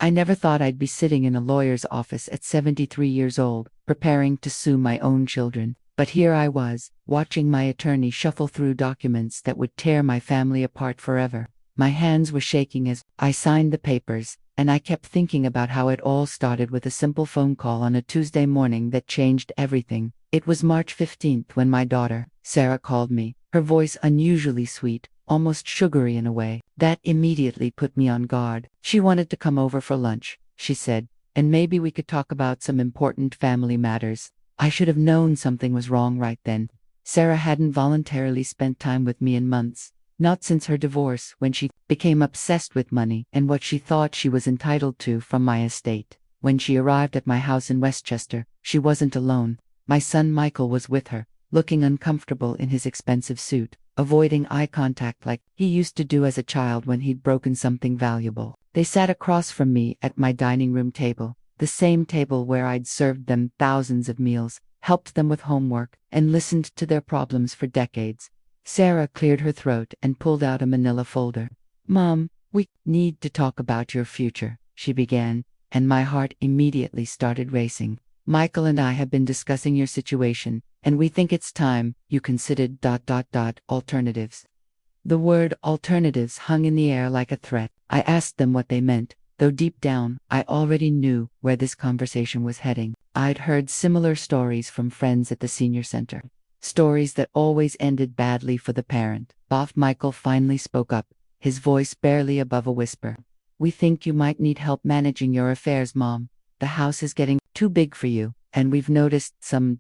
I never thought I'd be sitting in a lawyer's office at 73 years old, preparing to sue my own children. But here I was, watching my attorney shuffle through documents that would tear my family apart forever. My hands were shaking as I signed the papers, and I kept thinking about how it all started with a simple phone call on a Tuesday morning that changed everything. It was March 15th when my daughter, Sarah, called me, her voice unusually sweet, almost sugary in a way that immediately put me on guard. She wanted to come over for lunch, she said, and maybe we could talk about some important family matters. I should have known something was wrong right then. Sarah hadn't voluntarily spent time with me in months, not since her divorce, when she became obsessed with money and what she thought she was entitled to from my estate. When she arrived at my house in Westchester, she wasn't alone. My son Michael was with her, looking uncomfortable in his expensive suit, avoiding eye contact like he used to do as a child when he'd broken something valuable. They sat across from me at my dining room table, the same table where I'd served them thousands of meals, helped them with homework, and listened to their problems for decades. Sarah cleared her throat and pulled out a manila folder. "Mom, we need to talk about your future," she began, and my heart immediately started racing. "Michael and I have been discussing your situation, and we think it's time you considered alternatives." The word alternatives hung in the air like a threat. I asked them what they meant, though deep down, I already knew where this conversation was heading. I'd heard similar stories from friends at the senior center. Stories that always ended badly for the parent. Michael finally spoke up, his voice barely above a whisper. "We think you might need help managing your affairs, Mom. The house is getting too big for you, and we've noticed some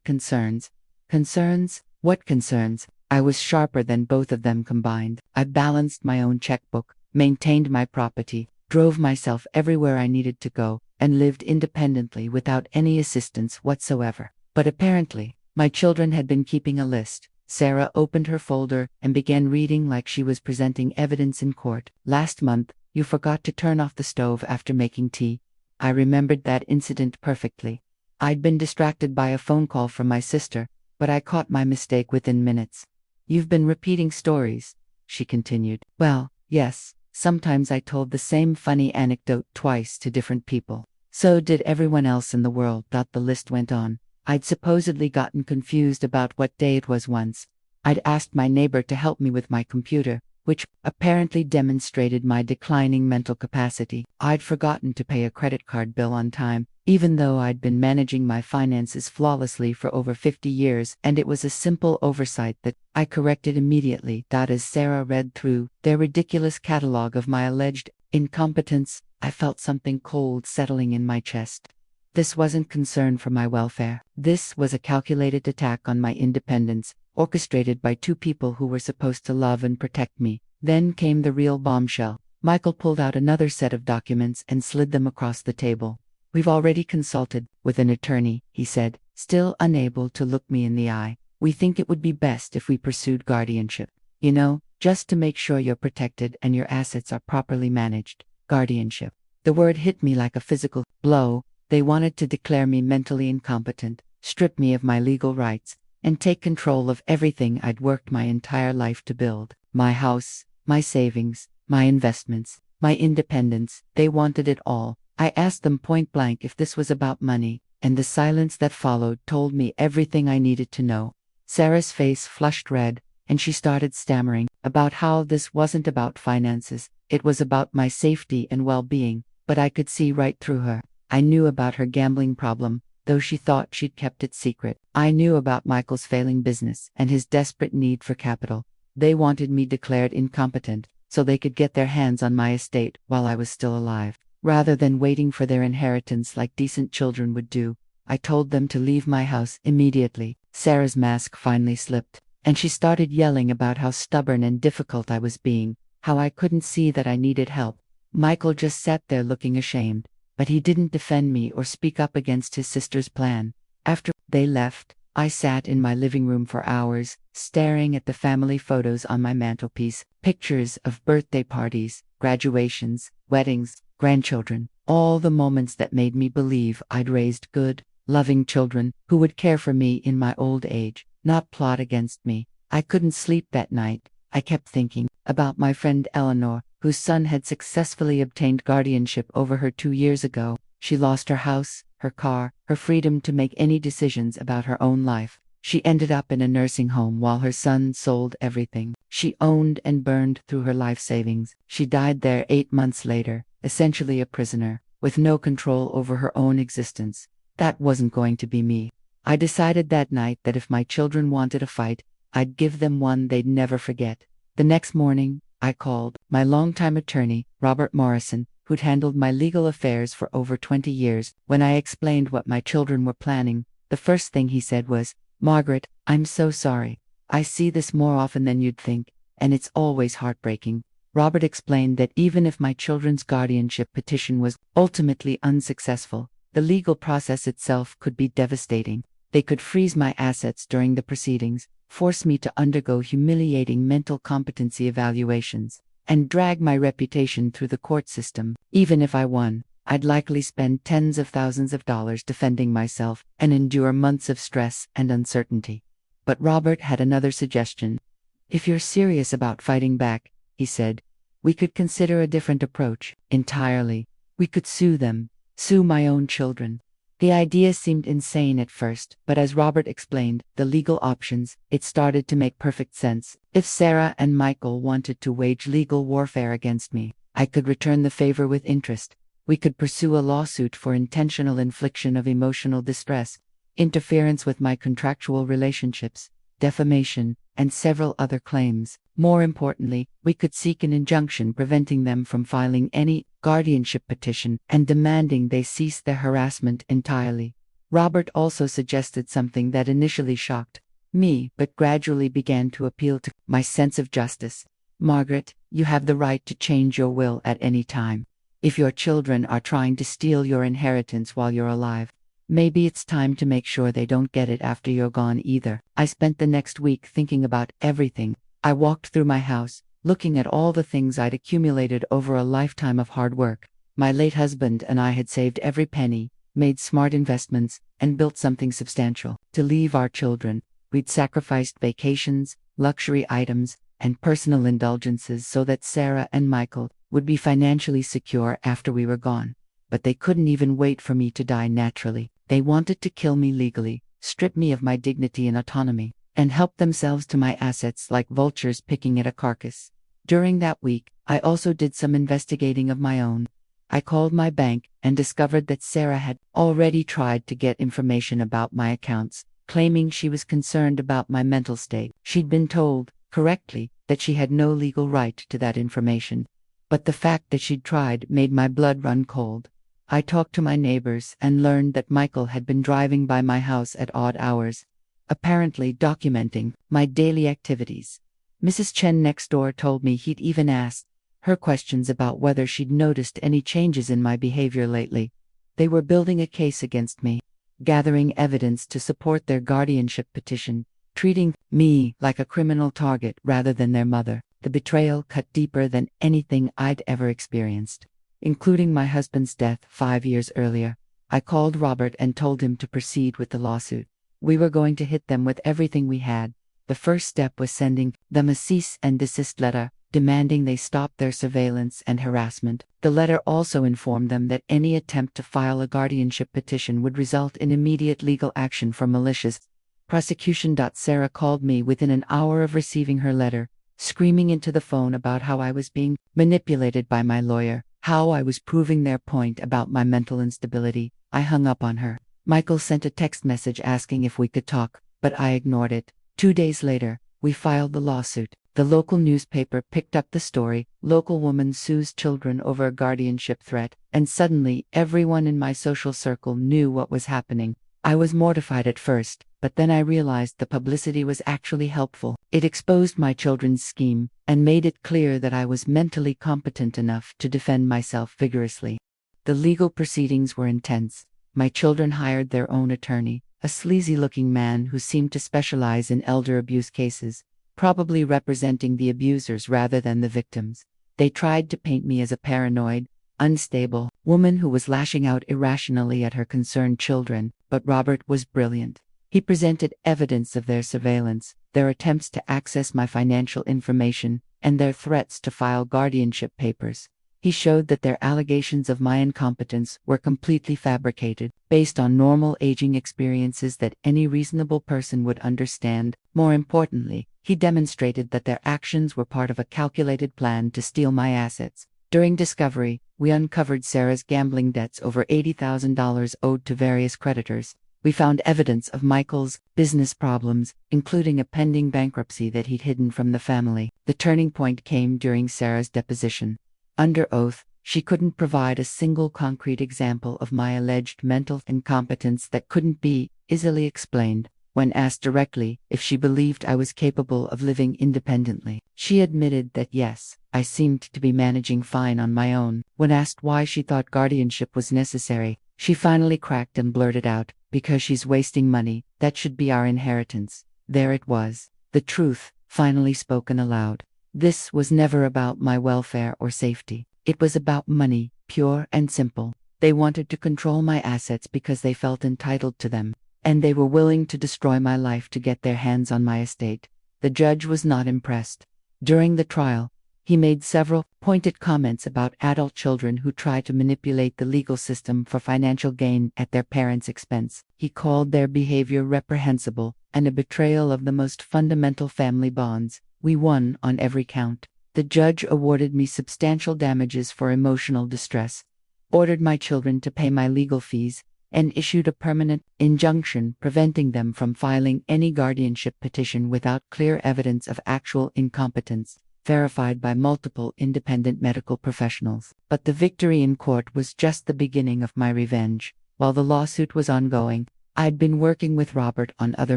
concerns." Concerns? What concerns? I was sharper than both of them combined. I balanced my own checkbook, maintained my property, drove myself everywhere I needed to go, and lived independently without any assistance whatsoever. But apparently, my children had been keeping a list. Sarah opened her folder and began reading like she was presenting evidence in court. "Last month, you forgot to turn off the stove after making tea." I remembered that incident perfectly. I'd been distracted by a phone call from my sister, but I caught my mistake within minutes. "You've been repeating stories," she continued. "Well, yes, sometimes I told the same funny anecdote twice to different people. So did everyone else in the world." The list went on. I'd supposedly gotten confused about what day it was once. I'd asked my neighbor to help me with my computer, which apparently demonstrated my declining mental capacity. I'd forgotten to pay a credit card bill on time, even though I'd been managing my finances flawlessly for over 50 years, and it was a simple oversight that I corrected immediately. As Sarah read through their ridiculous catalog of my alleged incompetence, I felt something cold settling in my chest. This wasn't concern for my welfare. This was a calculated attack on my independence, orchestrated by two people who were supposed to love and protect me. Then came the real bombshell. Michael pulled out another set of documents and slid them across the table. "We've already consulted with an attorney," he said, still unable to look me in the eye. "We think it would be best if we pursued guardianship. You know, just to make sure you're protected and your assets are properly managed." Guardianship. The word hit me like a physical blow. They wanted to declare me mentally incompetent, strip me of my legal rights, and take control of everything I'd worked my entire life to build. My house, my savings, my investments, my independence. They wanted it all. I asked them point blank if this was about money, and the silence that followed told me everything I needed to know. Sarah's face flushed red, and she started stammering about how this wasn't about finances. It was about my safety and well-being, but I could see right through her. I knew about her gambling problem, though she thought she'd kept it secret. I knew about Michael's failing business and his desperate need for capital. They wanted me declared incompetent so they could get their hands on my estate while I was still alive. Rather than waiting for their inheritance like decent children would do, I told them to leave my house immediately. Sarah's mask finally slipped, and she started yelling about how stubborn and difficult I was being, how I couldn't see that I needed help. Michael just sat there looking ashamed, but he didn't defend me or speak up against his sister's plan. After they left, I sat in my living room for hours, staring at the family photos on my mantelpiece, pictures of birthday parties, graduations, weddings, grandchildren, all the moments that made me believe I'd raised good, loving children who would care for me in my old age, not plot against me. I couldn't sleep that night. I kept thinking about my friend Eleanor, whose son had successfully obtained guardianship over her 2 years ago. She lost her house, her car, her freedom to make any decisions about her own life. She ended up in a nursing home while her son sold everything she owned and burned through her life savings. She died there 8 months later, essentially a prisoner, with no control over her own existence. That wasn't going to be me. I decided that night that if my children wanted a fight, I'd give them one they'd never forget. The next morning, I called my longtime attorney, Robert Morrison, who'd handled my legal affairs for over 20 years. When I explained what my children were planning, the first thing he said was, "Margaret, I'm so sorry. I see this more often than you'd think, and it's always heartbreaking." Robert explained that even if my children's guardianship petition was ultimately unsuccessful, the legal process itself could be devastating. They could freeze my assets during the proceedings, force me to undergo humiliating mental competency evaluations, and drag my reputation through the court system. Even if I won, I'd likely spend tens of thousands of dollars defending myself and endure months of stress and uncertainty. But Robert had another suggestion. "If you're serious about fighting back," he said, "we could consider a different approach entirely. We could sue them, sue my own children." The idea seemed insane at first, but as Robert explained the legal options, it started to make perfect sense. If Sarah and Michael wanted to wage legal warfare against me, I could return the favor with interest. We could pursue a lawsuit for intentional infliction of emotional distress, interference with my contractual relationships, defamation, and several other claims. More importantly, we could seek an injunction preventing them from filing any guardianship petition and demanding they cease their harassment entirely. Robert also suggested something that initially shocked me but gradually began to appeal to my sense of justice. "Margaret, you have the right to change your will at any time. If your children are trying to steal your inheritance while you're alive, maybe it's time to make sure they don't get it after you're gone either." I spent the next week thinking about everything. I walked through my house, looking at all the things I'd accumulated over a lifetime of hard work. My late husband and I had saved every penny, made smart investments, and built something substantial. To leave our children, we'd sacrificed vacations, luxury items, and personal indulgences so that Sarah and Michael would be financially secure after we were gone. But they couldn't even wait for me to die naturally. They wanted to kill me legally, strip me of my dignity and autonomy, and help themselves to my assets like vultures picking at a carcass. During that week, I also did some investigating of my own. I called my bank and discovered that Sarah had already tried to get information about my accounts, claiming she was concerned about my mental state. She'd been told, correctly, that she had no legal right to that information. But the fact that she'd tried made my blood run cold. I talked to my neighbors and learned that Michael had been driving by my house at odd hours, apparently documenting my daily activities. Mrs. Chen next door told me he'd even asked her questions about whether she'd noticed any changes in my behavior lately. They were building a case against me, gathering evidence to support their guardianship petition, treating me like a criminal target rather than their mother. The betrayal cut deeper than anything I'd ever experienced, including my husband's death 5 years earlier. I called Robert and told him to proceed with the lawsuit. We were going to hit them with everything we had. The first step was sending them a cease and desist letter, demanding they stop their surveillance and harassment. The letter also informed them that any attempt to file a guardianship petition would result in immediate legal action for malicious prosecution. Sarah called me within an hour of receiving her letter, screaming into the phone about how I was being manipulated by my lawyer, how I was proving their point about my mental instability. I hung up on her. Michael sent a text message asking if we could talk, but I ignored it. 2 days later, we filed the lawsuit. The local newspaper picked up the story. Local woman sues children over a guardianship threat, and suddenly everyone in my social circle knew what was happening. I was mortified at first, but then I realized the publicity was actually helpful. It exposed my children's scheme and made it clear that I was mentally competent enough to defend myself vigorously. The legal proceedings were intense. My children hired their own attorney, a sleazy-looking man who seemed to specialize in elder abuse cases, probably representing the abusers rather than the victims. They tried to paint me as a paranoid, unstable woman who was lashing out irrationally at her concerned children, but Robert was brilliant. He presented evidence of their surveillance, their attempts to access my financial information, and their threats to file guardianship papers. He showed that their allegations of my incompetence were completely fabricated, based on normal aging experiences that any reasonable person would understand. More importantly, he demonstrated that their actions were part of a calculated plan to steal my assets. During discovery, we uncovered Sarah's gambling debts, over $80,000 owed to various creditors. We found evidence of Michael's business problems, including a pending bankruptcy that he'd hidden from the family. The turning point came during Sarah's deposition. Under oath, she couldn't provide a single concrete example of my alleged mental incompetence that couldn't be easily explained. When asked directly if she believed I was capable of living independently, she admitted that yes, I seemed to be managing fine on my own. When asked why she thought guardianship was necessary, she finally cracked and blurted out, "Because she's wasting money, that should be our inheritance." There it was, the truth, finally spoken aloud. This was never about my welfare or safety. It was about money, pure and simple. They wanted to control my assets because they felt entitled to them, and they were willing to destroy my life to get their hands on my estate. The judge was not impressed. During the trial, he made several pointed comments about adult children who try to manipulate the legal system for financial gain at their parents' expense. He called their behavior reprehensible and a betrayal of the most fundamental family bonds. We won on every count. The judge awarded me substantial damages for emotional distress, ordered my children to pay my legal fees, and issued a permanent injunction preventing them from filing any guardianship petition without clear evidence of actual incompetence, verified by multiple independent medical professionals. But the victory in court was just the beginning of my revenge. While the lawsuit was ongoing, I'd been working with Robert on other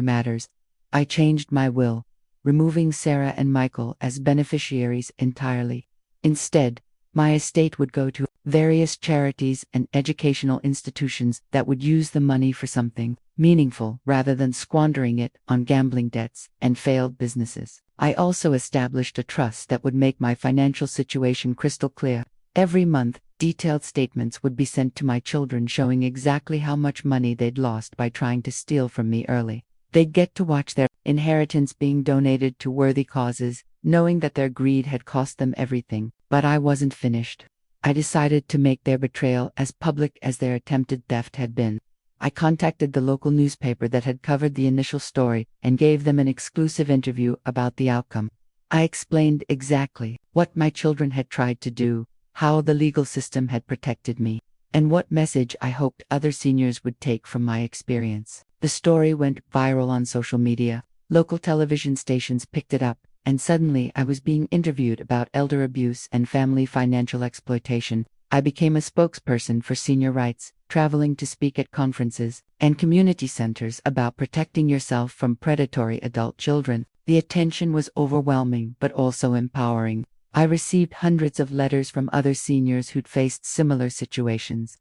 matters. I changed my will, removing Sarah and Michael as beneficiaries entirely. Instead, my estate would go to various charities and educational institutions that would use the money for something meaningful rather than squandering it on gambling debts and failed businesses. I also established a trust that would make my financial situation crystal clear. Every month, detailed statements would be sent to my children showing exactly how much money they'd lost by trying to steal from me early. They'd get to watch their inheritance being donated to worthy causes, knowing that their greed had cost them everything. But I wasn't finished. I decided to make their betrayal as public as their attempted theft had been. I contacted the local newspaper that had covered the initial story and gave them an exclusive interview about the outcome. I explained exactly what my children had tried to do, how the legal system had protected me, and what message I hoped other seniors would take from my experience. The story went viral on social media. Local television stations picked it up, and suddenly I was being interviewed about elder abuse and family financial exploitation. I became a spokesperson for senior rights, traveling to speak at conferences and community centers about protecting yourself from predatory adult children. The attention was overwhelming but also empowering. I received hundreds of letters from other seniors who'd faced similar situations,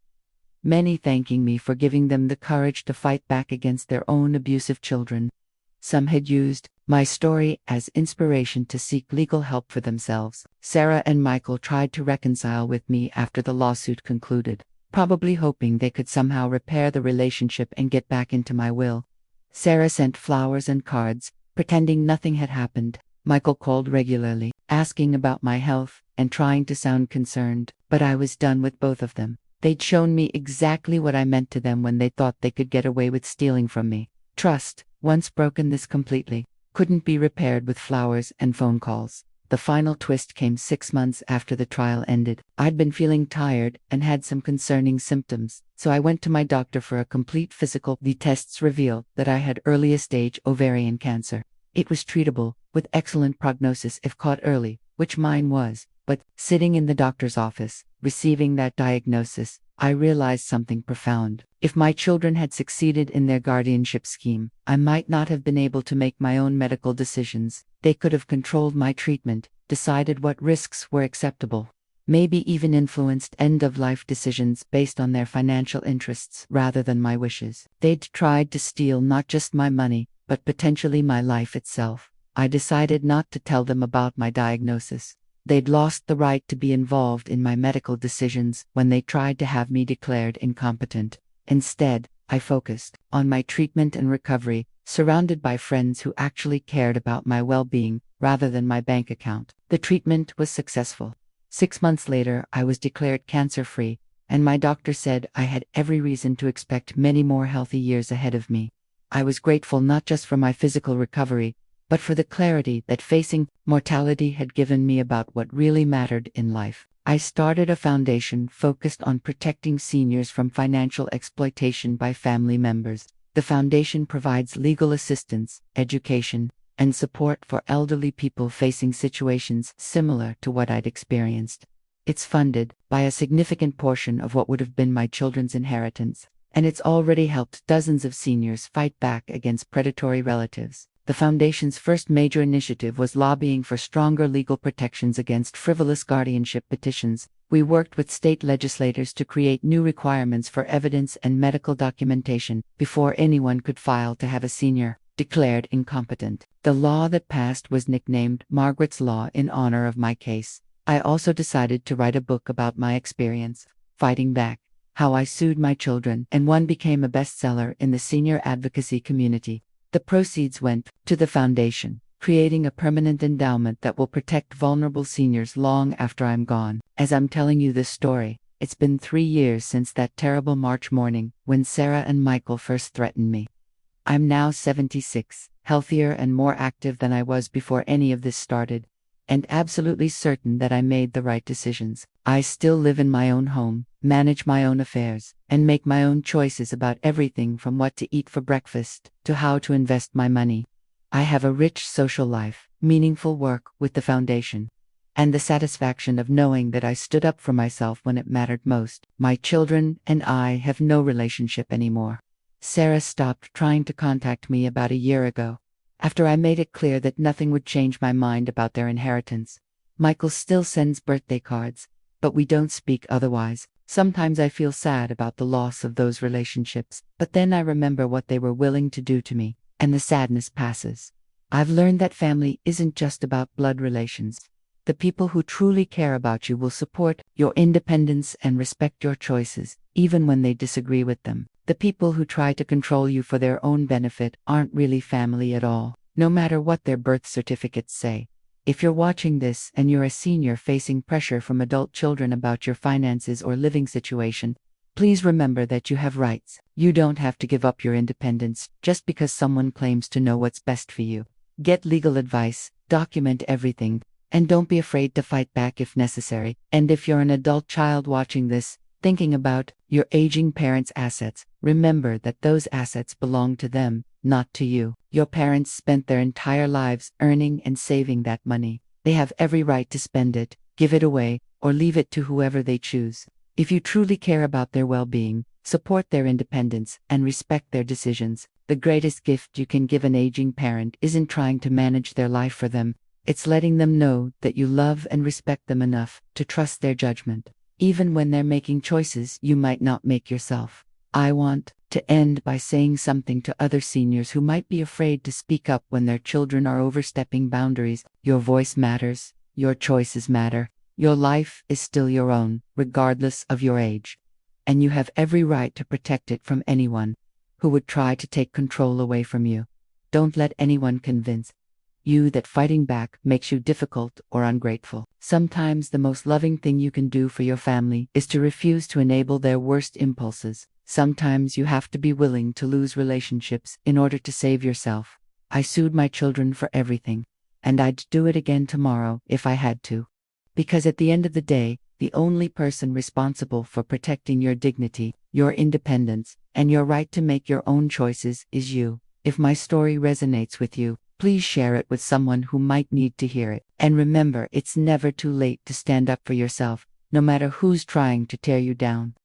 many thanking me for giving them the courage to fight back against their own abusive children. Some had used my story as inspiration to seek legal help for themselves. Sarah and Michael tried to reconcile with me after the lawsuit concluded, probably hoping they could somehow repair the relationship and get back into my will. Sarah sent flowers and cards, pretending nothing had happened. Michael called regularly, asking about my health and trying to sound concerned, but I was done with both of them. They'd shown me exactly what I meant to them when they thought they could get away with stealing from me. Trust, once broken this completely, couldn't be repaired with flowers and phone calls. The final twist came 6 months after the trial ended. I'd been feeling tired and had some concerning symptoms, so I went to my doctor for a complete physical. The tests revealed that I had earliest stage ovarian cancer. It was treatable, with excellent prognosis if caught early, which mine was. But sitting in the doctor's office, receiving that diagnosis, I realized something profound. If my children had succeeded in their guardianship scheme, I might not have been able to make my own medical decisions. They could have controlled my treatment, decided what risks were acceptable, maybe even influenced end-of-life decisions based on their financial interests rather than my wishes. They'd tried to steal not just my money, but potentially my life itself. I decided not to tell them about my diagnosis. They'd lost the right to be involved in my medical decisions when they tried to have me declared incompetent. Instead, I focused on my treatment and recovery, surrounded by friends who actually cared about my well-being rather than my bank account. The treatment was successful. 6 months later, I was declared cancer-free, and my doctor said I had every reason to expect many more healthy years ahead of me. I was grateful not just for my physical recovery, but for the clarity that facing mortality had given me about what really mattered in life. I started a foundation focused on protecting seniors from financial exploitation by family members. The foundation provides legal assistance, education, and support for elderly people facing situations similar to what I'd experienced. It's funded by a significant portion of what would have been my children's inheritance, and it's already helped dozens of seniors fight back against predatory relatives. The Foundation's first major initiative was lobbying for stronger legal protections against frivolous guardianship petitions. We worked with state legislators to create new requirements for evidence and medical documentation before anyone could file to have a senior declared incompetent. The law that passed was nicknamed Margaret's Law in honor of my case. I also decided to write a book about my experience fighting back, how I sued my children, and one became a bestseller in the senior advocacy community. The proceeds went to the foundation, creating a permanent endowment that will protect vulnerable seniors long after I'm gone. As I'm telling you this story, it's been 3 years since that terrible March morning when Sarah and Michael first threatened me. I'm now 76, healthier and more active than I was before any of this started, and absolutely certain that I made the right decisions. I still live in my own home, manage my own affairs, and make my own choices about everything from what to eat for breakfast to how to invest my money. I have a rich social life, meaningful work with the foundation, and the satisfaction of knowing that I stood up for myself when it mattered most. My children and I have no relationship anymore. Sarah stopped trying to contact me about a year ago, after I made it clear that nothing would change my mind about their inheritance. Michael still sends birthday cards, but we don't speak otherwise. Sometimes I feel sad about the loss of those relationships, but then I remember what they were willing to do to me, and the sadness passes. I've learned that family isn't just about blood relations. The people who truly care about you will support your independence and respect your choices, even when they disagree with them. The people who try to control you for their own benefit aren't really family at all, no matter what their birth certificates say. If you're watching this and you're a senior facing pressure from adult children about your finances or living situation, please remember that you have rights. You don't have to give up your independence just because someone claims to know what's best for you. Get legal advice, document everything, and don't be afraid to fight back if necessary. And if you're an adult child watching this, thinking about your aging parents' assets, remember that those assets belong to them, not to you. Your parents spent their entire lives earning and saving that money. They have every right to spend it, give it away, or leave it to whoever they choose. If you truly care about their well-being, support their independence, and respect their decisions. The greatest gift you can give an aging parent isn't trying to manage their life for them. It's letting them know that you love and respect them enough to trust their judgment, even when they're making choices you might not make yourself. I want to end by saying something to other seniors who might be afraid to speak up when their children are overstepping boundaries. Your voice matters, your choices matter, your life is still your own, regardless of your age. And you have every right to protect it from anyone who would try to take control away from you. Don't let anyone convince you that fighting back makes you difficult or ungrateful. Sometimes the most loving thing you can do for your family is to refuse to enable their worst impulses. Sometimes you have to be willing to lose relationships in order to save yourself. I sued my children for everything, and I'd do it again tomorrow if I had to. Because at the end of the day, the only person responsible for protecting your dignity, your independence, and your right to make your own choices is you. If my story resonates with you, please share it with someone who might need to hear it. And remember, it's never too late to stand up for yourself, no matter who's trying to tear you down.